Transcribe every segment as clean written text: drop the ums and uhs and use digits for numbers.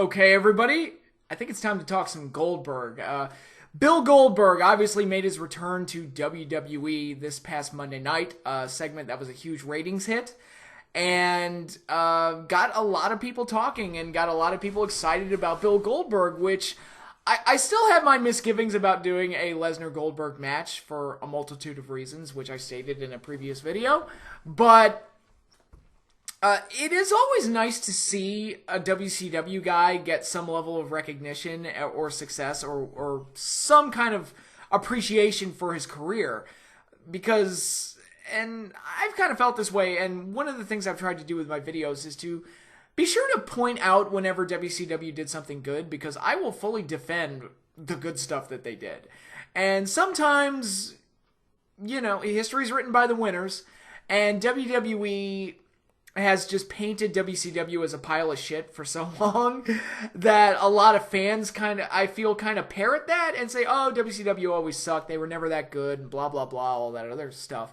Okay, everybody, I think it's time to talk some Goldberg. Bill Goldberg obviously made his return to WWE this past Monday night, a segment that was a huge ratings hit, and got a lot of people talking and got a lot of people excited about Bill Goldberg, which I still have my misgivings about doing a Lesnar-Goldberg match for a multitude of reasons, which I stated in a previous video, but it is always nice to see a WCW guy get some level of recognition or success or some kind of appreciation for his career. Because, and I've kind of felt this way, and one of the things I've tried to do with my videos is to be sure to point out whenever WCW did something good, because I will fully defend the good stuff that they did. And sometimes, you know, history's written by the winners, and WWE has just painted WCW as a pile of shit for so long that a lot of fans I feel parrot that and say, oh, WCW always sucked, they were never that good, and blah, blah, blah, all that other stuff.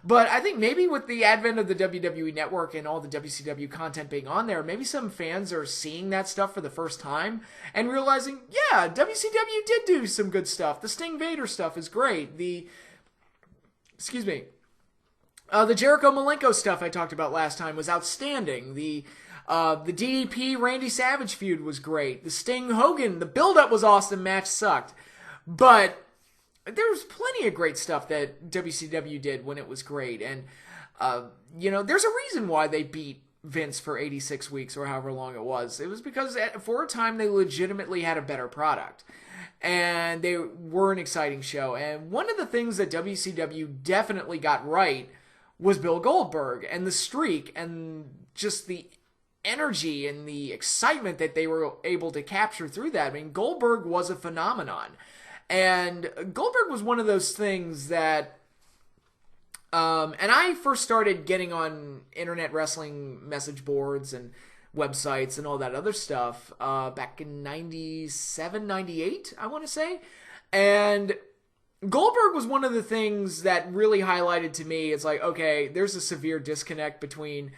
But I think maybe with the advent of the WWE Network and all the WCW content being on there, maybe some fans are seeing that stuff for the first time and realizing, yeah, WCW did do some good stuff. The Sting Vader stuff is great. The Jericho Malenko stuff I talked about last time was outstanding. The DDP Randy Savage feud was great. The Sting Hogan, the build-up was awesome, match sucked. But there's plenty of great stuff that WCW did when it was great. And, you know, there's a reason why they beat Vince for 86 weeks or however long it was. It was because for a time they legitimately had a better product. And they were an exciting show. And one of the things that WCW definitely got right was Bill Goldberg and the streak and just the energy and the excitement that they were able to capture through that. I mean, Goldberg was a phenomenon. And Goldberg was one of those things that, and I first started getting on internet wrestling message boards and websites and all that other stuff back in 97, 98, I want to say. And Goldberg was one of the things that really highlighted to me, it's like, okay, there's a severe disconnect between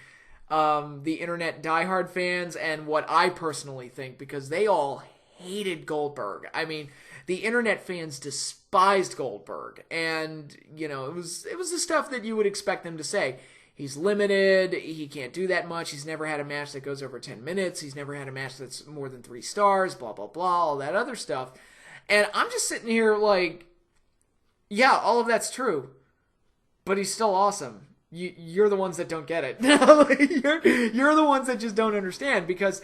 the internet diehard fans and what I personally think, because they all hated Goldberg. I mean, the internet fans despised Goldberg, and, you know, it was the stuff that you would expect them to say. He's limited, he can't do that much, he's never had a match that goes over 10 minutes, he's never had a match that's more than 3 stars, blah, blah, blah, all that other stuff. And I'm just sitting here like, yeah, all of that's true, but he's still awesome. You're the ones that don't get it. you're the ones that just don't understand, because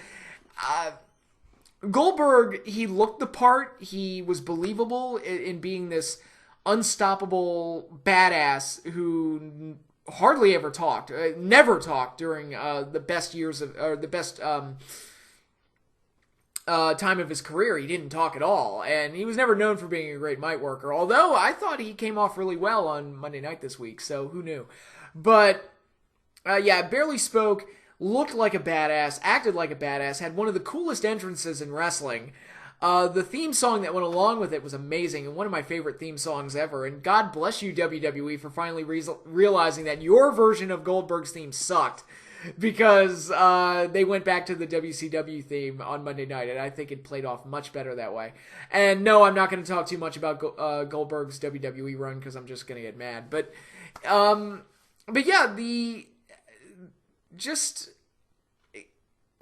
Goldberg, he looked the part. He was believable in being this unstoppable badass who hardly ever talked, never talked during the best years of, or the best time of his career. He didn't talk at all, and he was never known for being a great mic worker, although I thought he came off really well on Monday night this week, so who knew. But yeah, barely spoke, looked like a badass, acted like a badass, had one of the coolest entrances in wrestling. The theme song that went along with it was amazing, and one of my favorite theme songs ever, and God bless you, WWE, for finally realizing that your version of Goldberg's theme sucked, because they went back to the WCW theme on Monday night, and I think it played off much better that way. And no, I'm not going to talk too much about Goldberg's WWE run, because I'm just going to get mad. But yeah, just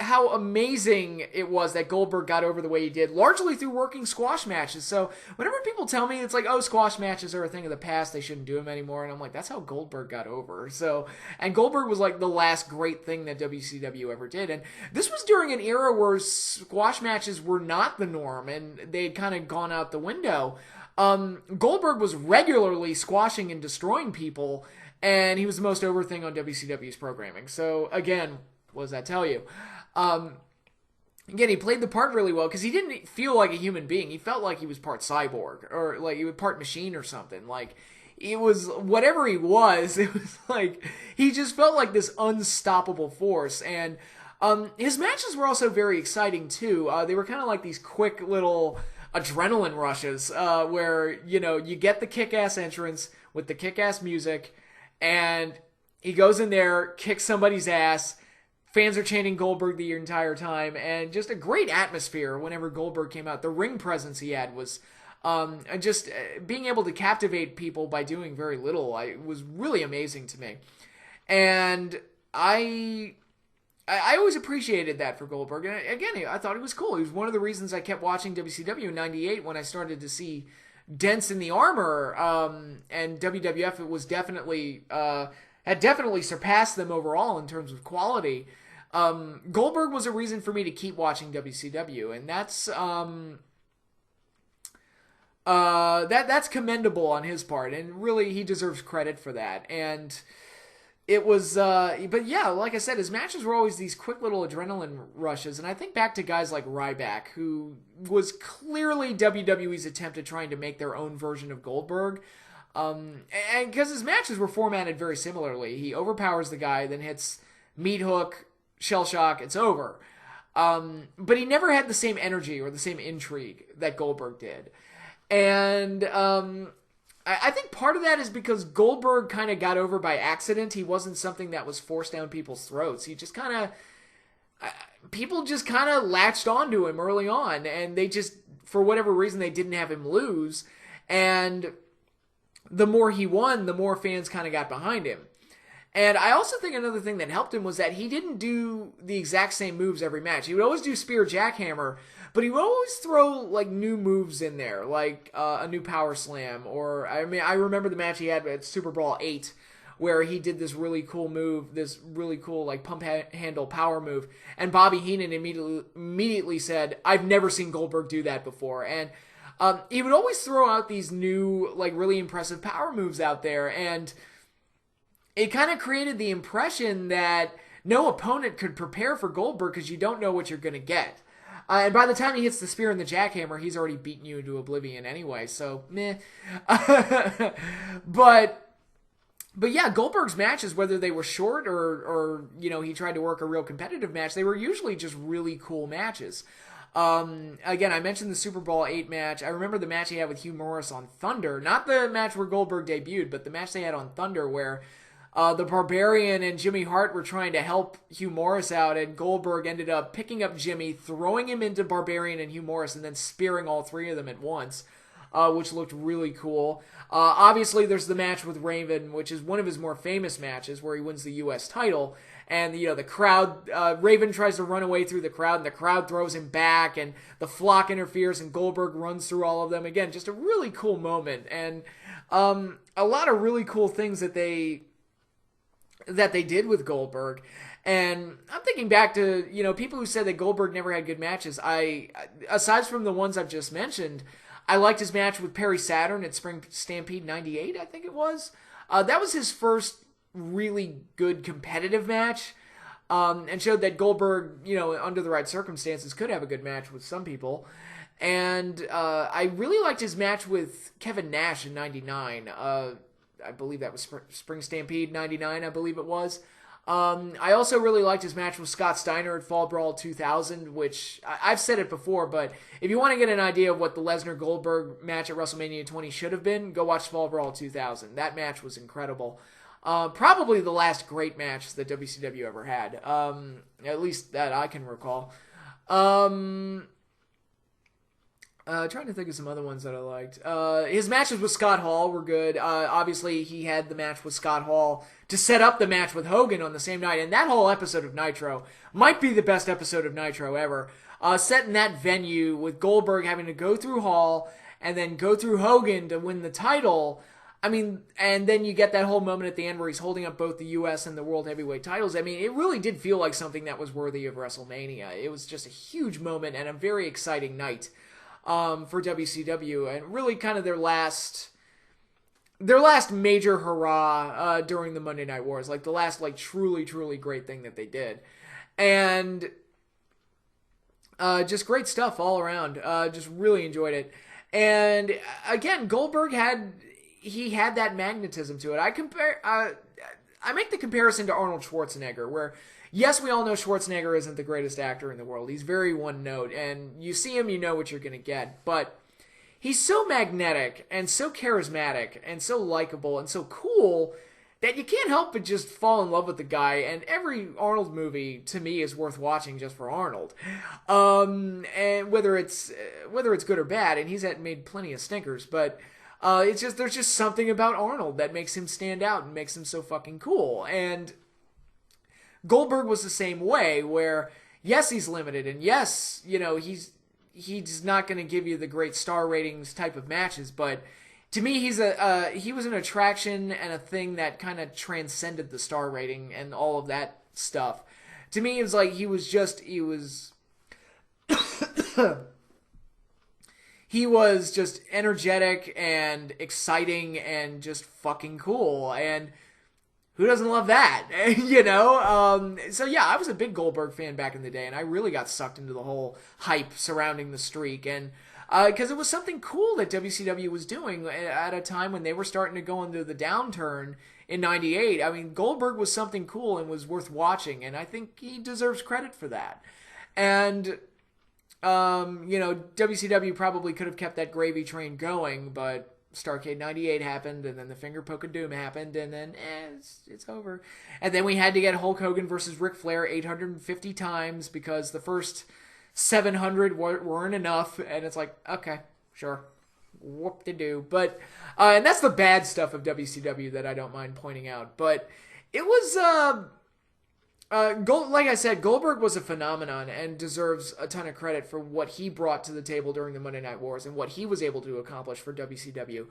how amazing it was that Goldberg got over the way he did, largely through working squash matches. So whenever people tell me it's like, oh, squash matches are a thing of the past, they shouldn't do them anymore, and I'm like, that's how Goldberg got over. So, and Goldberg was like the last great thing that WCW ever did, and this was during an era where squash matches were not the norm, and they had kind of gone out the window. Goldberg was regularly squashing and destroying people, and he was the most over thing on WCW's programming. So again, what does that tell you? Again, he played the part really well because he didn't feel like a human being. He felt like he was part cyborg or like he was part machine or something. Like, it was whatever he was. It was like he just felt like this unstoppable force. And his matches were also very exciting too. They were kind of like these quick little adrenaline rushes where, you know, you get the kick-ass entrance with the kick-ass music, and he goes in there, kicks somebody's ass, Fans are chanting Goldberg the entire time, and just a great atmosphere whenever Goldberg came out. The ring presence he had was and just being able to captivate people by doing very little was really amazing to me. And I always appreciated that for Goldberg. And again, I thought he was cool. He was one of the reasons I kept watching WCW in '98 when I started to see dents in the armor. And WWF, it was definitely had definitely surpassed them overall in terms of quality. Goldberg was a reason for me to keep watching WCW, and that's commendable on his part, and really he deserves credit for that. And it was, but yeah, like I said, his matches were always these quick little adrenaline rushes, and I think back to guys like Ryback, who was clearly WWE's attempt at trying to make their own version of Goldberg, and because his matches were formatted very similarly. He overpowers the guy, then hits meat hook, shell shock, it's over. But he never had the same energy or the same intrigue that Goldberg did. And I think part of that is because Goldberg kind of got over by accident. He wasn't something that was forced down people's throats. He just kind of, people just kind of latched onto him early on, and they just, for whatever reason, they didn't have him lose. And the more he won, the more fans kind of got behind him. And I also think another thing that helped him was that he didn't do the exact same moves every match. He would always do spear jackhammer, but he would always throw like new moves in there, like a new power slam. Or I mean, I remember the match he had at Super Brawl 8, where he did this really cool move, this really cool like pump handle power move, and Bobby Heenan immediately said, "I've never seen Goldberg do that before." And he would always throw out these new like really impressive power moves out there, and it kind of created the impression that no opponent could prepare for Goldberg because you don't know what you're going to get. And by the time he hits the spear and the jackhammer, he's already beaten you into oblivion anyway, so meh. But yeah, Goldberg's matches, whether they were short or you know, he tried to work a real competitive match, they were usually just really cool matches. Again, I mentioned the Super Bowl 8 match. I remember the match he had with Hugh Morris on Thunder. Not the match where Goldberg debuted, but the match they had on Thunder where the Barbarian and Jimmy Hart were trying to help Hugh Morris out, and Goldberg ended up picking up Jimmy, throwing him into Barbarian and Hugh Morris, and then spearing all three of them at once, which looked really cool. Obviously, there's the match with Raven, which is one of his more famous matches, where he wins the U.S. title, and you know the crowd, Raven tries to run away through the crowd, and the crowd throws him back, and the flock interferes, and Goldberg runs through all of them. Again, just a really cool moment, and a lot of really cool things that they did with Goldberg. And I'm thinking back to, you know, people who said that Goldberg never had good matches. Aside from the ones I've just mentioned, I liked his match with Perry Saturn at Spring Stampede 98, I think it was. That was his first really good competitive match, and showed that Goldberg, you know, under the right circumstances, could have a good match with some people. And I really liked his match with Kevin Nash in 99. I believe that was Spring Stampede 99, I believe it was. I also really liked his match with Scott Steiner at Fall Brawl 2000, which I've said it before, but if you want to get an idea of what the Lesnar-Goldberg match at WrestleMania 20 should have been, go watch Fall Brawl 2000. That match was incredible. Probably the last great match that WCW ever had, at least that I can recall. Trying to think of some other ones that I liked. His matches with Scott Hall were good. Obviously, he had the match with Scott Hall to set up the match with Hogan on the same night. And that whole episode of Nitro might be the best episode of Nitro ever. Set in that venue with Goldberg having to go through Hall and then go through Hogan to win the title. I mean, and then you get that whole moment at the end where he's holding up both the U.S. and the World Heavyweight titles. I mean, it really did feel like something that was worthy of WrestleMania. It was just a huge moment and a very exciting night for WCW, and really kind of their last major hurrah during the Monday Night Wars, like the last like truly great thing that they did. And just great stuff all around. Just really enjoyed it. And again, Goldberg had that magnetism to it. I make the comparison to Arnold Schwarzenegger, where yes, we all know Schwarzenegger isn't the greatest actor in the world. He's very one note, and you see him, you know what you're going to get. But he's so magnetic and so charismatic and so likable and so cool that you can't help but just fall in love with the guy, and every Arnold movie to me is worth watching just for Arnold. And whether it's good or bad, and he's made plenty of stinkers, but it's just there's just something about Arnold that makes him stand out and makes him so fucking cool. And Goldberg was the same way, where yes, he's limited, and yes, he's not going to give you the great star ratings type of matches, but to me, he was an attraction and a thing that kind of transcended the star rating and all of that stuff. To me, it was like he was just energetic and exciting and just fucking cool. And who doesn't love that? So yeah, I was a big Goldberg fan back in the day, and I really got sucked into the whole hype surrounding the streak. And because it was something cool that WCW was doing at a time when they were starting to go into the downturn in '98. I mean, Goldberg was something cool and was worth watching, and I think he deserves credit for that. And, WCW probably could have kept that gravy train going, but Starrcade '98 happened, and then the Finger Poke of Doom happened, and then it's over. And then we had to get Hulk Hogan versus Ric Flair 850 times because the first 700 weren't enough, and it's like, okay, sure, whoop-de-doo. But, and that's the bad stuff of WCW that I don't mind pointing out. But it was, like I said, Goldberg was a phenomenon and deserves a ton of credit for what he brought to the table during the Monday Night Wars and what he was able to accomplish for WCW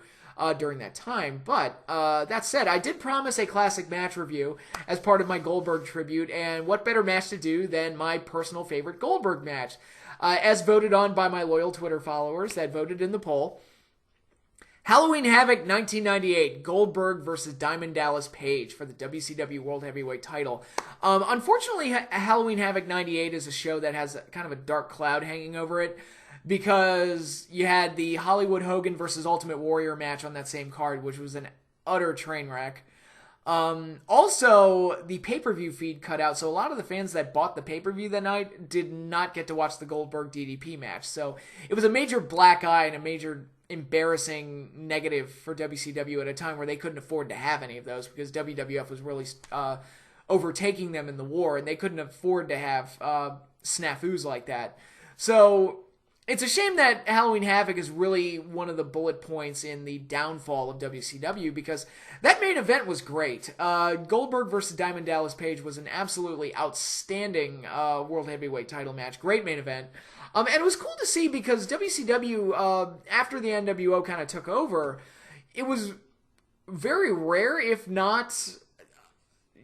during that time. But that said, I did promise a classic match review as part of my Goldberg tribute, and what better match to do than my personal favorite Goldberg match, as voted on by my loyal Twitter followers that voted in the poll. Halloween Havoc 1998, Goldberg versus Diamond Dallas Page for the WCW World Heavyweight title. Unfortunately, Halloween Havoc 98 is a show that has kind of a dark cloud hanging over it because you had the Hollywood Hogan versus Ultimate Warrior match on that same card, which was an utter train wreck. Also, the pay-per-view feed cut out, so a lot of the fans that bought the pay-per-view that night did not get to watch the Goldberg DDP match. So it was a major black eye and a major embarrassing negative for WCW at a time where they couldn't afford to have any of those because WWF was really overtaking them in the war, and they couldn't afford to have snafus like that. So it's a shame that Halloween Havoc is really one of the bullet points in the downfall of WCW because that main event was great. Goldberg versus Diamond Dallas Page was an absolutely outstanding World Heavyweight title match. Great main event. And it was cool to see because WCW, after the NWO kind of took over, it was very rare, if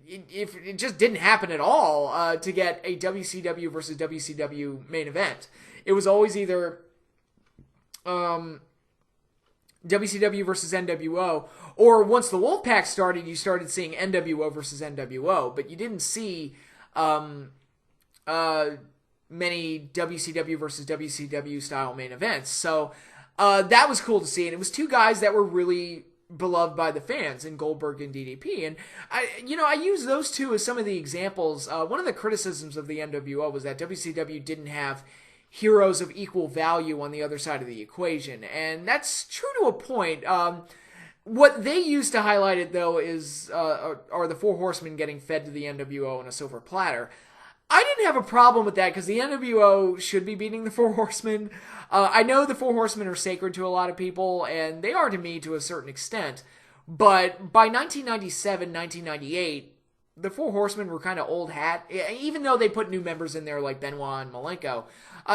it just didn't happen at all, to get a WCW versus WCW main event. It was always either WCW versus NWO, or once the Wolfpack started, you started seeing NWO versus NWO, but you didn't see many WCW versus WCW style main events. So that was cool to see, and it was two guys that were really beloved by the fans in Goldberg and DDP. And I use those two as some of the examples. One of the criticisms of the NWO was that WCW didn't have heroes of equal value on the other side of the equation, and that's true to a point. What they used to highlight it, though, are the Four Horsemen getting fed to the NWO on a silver platter. I didn't have a problem with that because the NWO should be beating the Four Horsemen. I know the Four Horsemen are sacred to a lot of people, and they are to me to a certain extent. But by 1997, 1998, the Four Horsemen were kind of old hat, even though they put new members in there like Benoit and Malenko.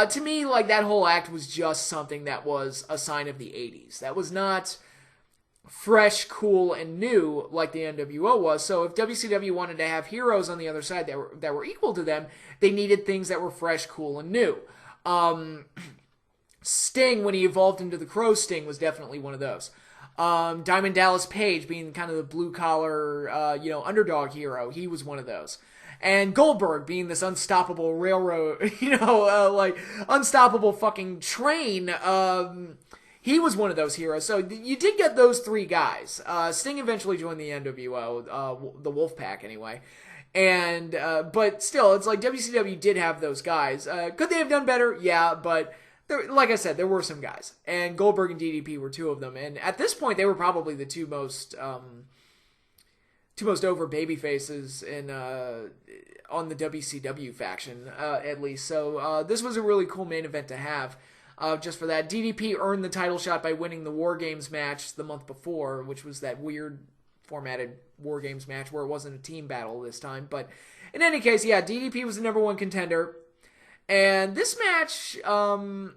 To me, like, that whole act was just something that was a sign of the 80s. That was not fresh, cool, and new like the NWO was. So if WCW wanted to have heroes on the other side that were equal to them, they needed things that were fresh, cool, and new. Sting, when he evolved into the Crow Sting, was definitely one of those. Diamond Dallas Page being kind of the blue-collar, underdog hero, he was one of those. And Goldberg being this unstoppable railroad, unstoppable fucking train, he was one of those heroes. So you did get those three guys. Sting eventually joined the NWO, the Wolfpack anyway. And but still, it's like WCW did have those guys. Could they have done better? Yeah, but like I said, there were some guys. And Goldberg and DDP were two of them. And at this point, they were probably the two most two most over baby faces in on the WCW faction, at least. So this was a really cool main event to have. Just for that, DDP earned the title shot by winning the War Games match the month before, which was that weird formatted War Games match where it wasn't a team battle this time. But in any case, yeah, DDP was the number one contender. And this match, I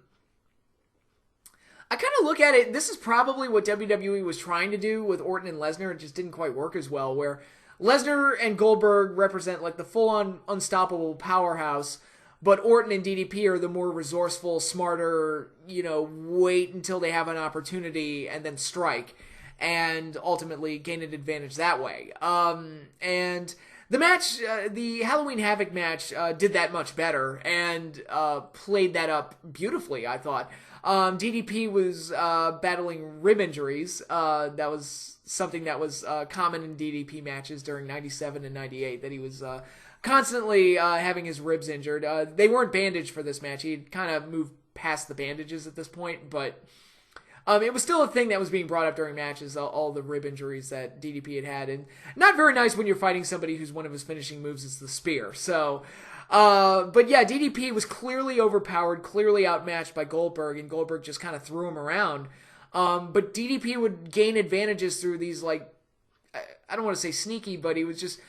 kind of look at it, this is probably what WWE was trying to do with Orton and Lesnar. It just didn't quite work as well, where Lesnar and Goldberg represent like the full-on unstoppable powerhouse, but Orton and DDP are the more resourceful, smarter, wait until they have an opportunity and then strike, and ultimately gain an advantage that way. And the match, the Halloween Havoc match, did that much better and played that up beautifully, I thought. DDP was battling rib injuries. That was something that was common in DDP matches during 97 and 98, that he was constantly having his ribs injured. They weren't bandaged for this match. He'd kind of moved past the bandages at this point, but it was still a thing that was being brought up during matches, all the rib injuries that DDP had. And not very nice when you're fighting somebody who's one of his finishing moves is the spear. So, but yeah, DDP was clearly overpowered, clearly outmatched by Goldberg, and Goldberg just kind of threw him around. But DDP would gain advantages through these, like, I don't want to say sneaky, but he was just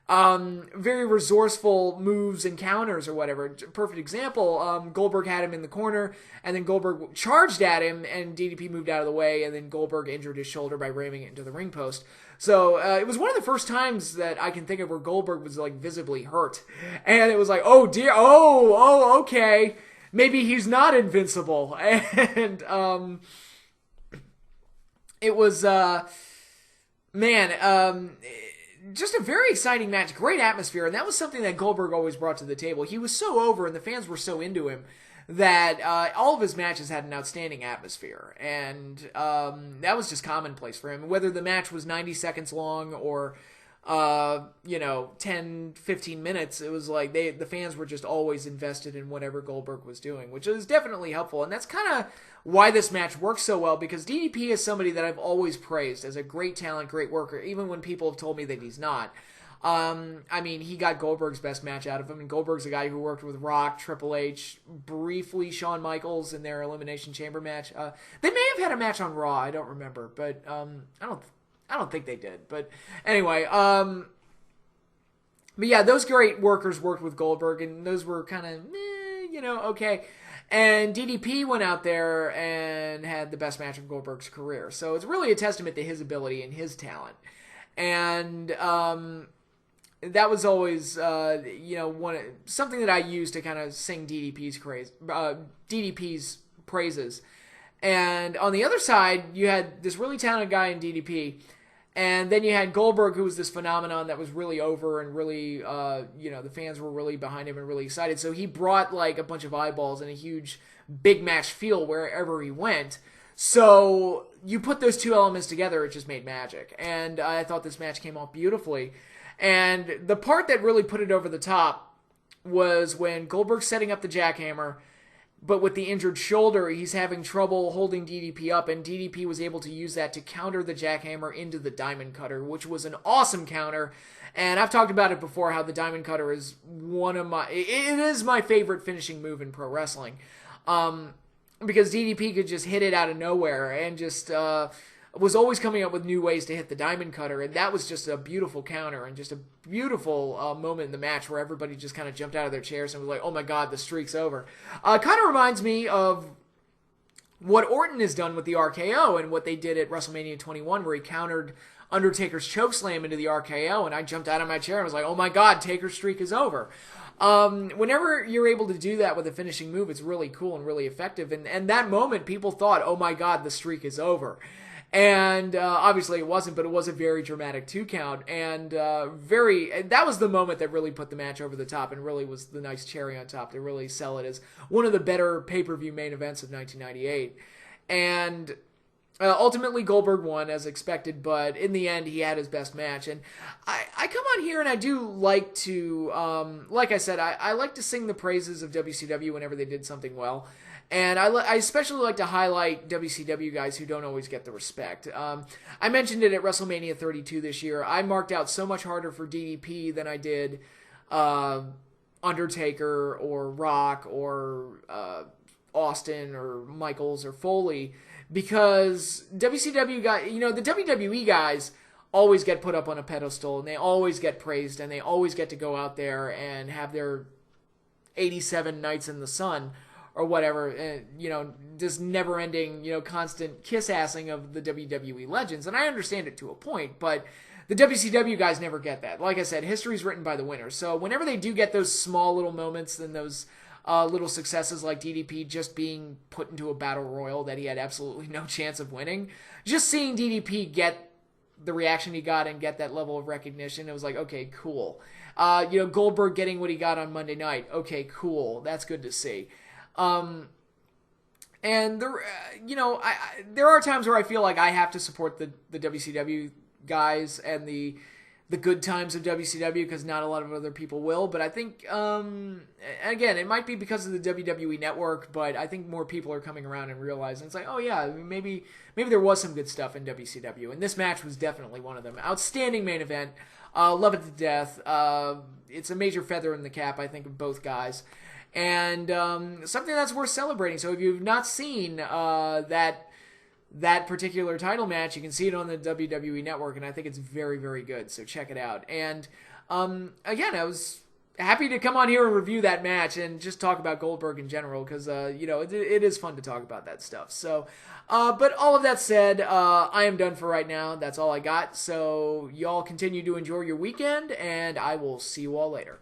very resourceful moves and counters or whatever. Perfect example, Goldberg had him in the corner, and then Goldberg charged at him, and DDP moved out of the way, and then Goldberg injured his shoulder by ramming it into the ring post. So it was one of the first times that I can think of where Goldberg was like visibly hurt, and it was like, oh dear, okay, maybe he's not invincible, and it was just a very exciting match, great atmosphere, and that was something that Goldberg always brought to the table. He was so over, and the fans were so into him that all of his matches had an outstanding atmosphere, and that was just commonplace for him. Whether the match was 90 seconds long or 10, 15 minutes, it was like the fans were just always invested in whatever Goldberg was doing, which is definitely helpful, and that's kind of why this match works so well, because DDP is somebody that I've always praised as a great talent, great worker, even when people have told me that he's not. I mean, he got Goldberg's best match out of him, and Goldberg's a guy who worked with Rock, Triple H, briefly Shawn Michaels in their Elimination Chamber match. They may have had a match on Raw, I don't remember, but I don't think they did. But anyway, but yeah, those great workers worked with Goldberg, and those were kind of, okay. And DDP went out there and had the best match of Goldberg's career. So it's really a testament to his ability and his talent. And that was always, something that I used to kind of sing DDP's praises. And on the other side, you had this really talented guy in DDP. And then you had Goldberg, who was this phenomenon that was really over and really, the fans were really behind him and really excited. So he brought like a bunch of eyeballs and a huge big match feel wherever he went. So you put those two elements together, it just made magic. And I thought this match came off beautifully. And the part that really put it over the top was when Goldberg's setting up the jackhammer, but with the injured shoulder, he's having trouble holding DDP up, and DDP was able to use that to counter the jackhammer into the diamond cutter, which was an awesome counter. And I've talked about it before, how the diamond cutter is it is my favorite finishing move in pro wrestling. Because DDP could just hit it out of nowhere and just was always coming up with new ways to hit the diamond cutter, and that was just a beautiful counter and just a beautiful moment in the match where everybody just kind of jumped out of their chairs and was like, oh my god, the streak's over. Kind of reminds me of what Orton has done with the RKO and what they did at WrestleMania 21, where he countered Undertaker's chokeslam into the RKO, and I jumped out of my chair and was like, oh my god, Taker's streak is over. Whenever you're able to do that with a finishing move, it's really cool and really effective, and that moment people thought, oh my god, the streak is over. And obviously it wasn't, but it was a very dramatic 2 count, and that was the moment that really put the match over the top and really was the nice cherry on top to really sell it as one of the better pay-per-view main events of 1998. And ultimately Goldberg won as expected, but in the end he had his best match. And I come on here and I do like to, like I said, I like to sing the praises of WCW whenever they did something well. And I especially like to highlight WCW guys who don't always get the respect. I mentioned it at WrestleMania 32 this year. I marked out so much harder for DDP than I did Undertaker or Rock or Austin or Michaels or Foley, because WCW guys, the WWE guys always get put up on a pedestal and they always get praised and they always get to go out there and have their 87 nights in the sun or whatever, this never-ending, constant kiss-assing of the WWE legends. And I understand it to a point, but the WCW guys never get that. Like I said, history's written by the winners. So whenever they do get those small little moments and those little successes like DDP just being put into a battle royal that he had absolutely no chance of winning, just seeing DDP get the reaction he got and get that level of recognition, it was like, okay, cool. Goldberg getting what he got on Monday night, okay, cool. That's good to see. And there are times where I feel like I have to support the WCW guys and the good times of WCW because not a lot of other people will. But I think, again, it might be because of the WWE Network, but I think more people are coming around and realizing it's like, oh yeah, maybe there was some good stuff in WCW, and this match was definitely one of them. Outstanding main event, love it to death. It's a major feather in the cap, I think, of both guys. And something that's worth celebrating. So if you've not seen that particular title match, you can see it on the WWE Network, and I think it's very, very good. So check it out. And again, I was happy to come on here and review that match and just talk about Goldberg in general because it is fun to talk about that stuff. So, but all of that said, I am done for right now. That's all I got. So y'all continue to enjoy your weekend, and I will see you all later.